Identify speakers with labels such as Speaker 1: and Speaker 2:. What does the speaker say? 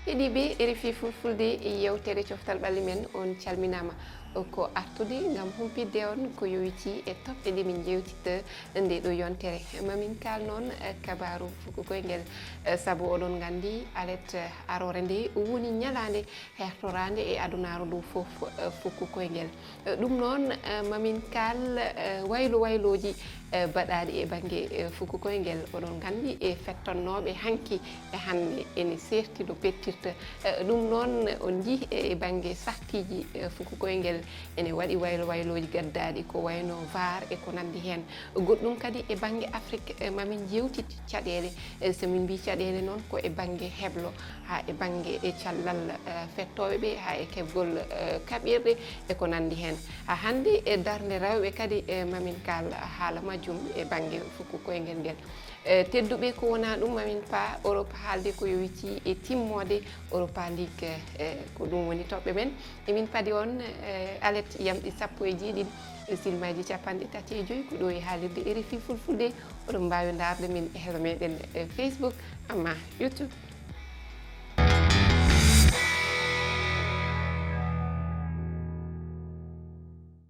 Speaker 1: heeɗiɓe RFI fulfulde yewtere coftal ɓalli men on calminama ko artude ngam humpidde on ko yowiti e toɓɓe ɗe min jewtitta nde ɗo yontere mamin kal noon kabaru fukkoyngel saabu oɗon gandi alet arore nde woni ñalade hertorade e adunaru ndu foof fukkoyngel ɗum noon mamin kal wayloji baɗaɗi e banggue fukkoyngel oɗon gandi e fettannoɓe hanki e hande ene serti no pettirta ɗum noon on jii e banggue sartiji fukkoyngel ene waɗi wayloji gaddaɗi ko wayno var e ko nandi hen goɗɗum kadi e banggue Afrique mamin jewtiti caɗele somin mbi caɗele noon ko e banggue heblo ha e banggue e cellal fettoɓeɓe ha e kebgol kaɓirɗe e ko nandi hen ha hande e darde rewɓe kadi mamin kal haala majjum e banggue fukkoyngel ngel tedduɓe ko wona ɗum mamin pa Europe haalde ko yowiti e timmode Europa League ko ɗum woni toɓɓe men emin paadi on alet yamɗi sappo e jeeɗiɗi silmaji 35 ko ɗo e haalirde RFI fulfulde oɗon mbawi darde min e heeɗo meɗen Facebook amma YouTube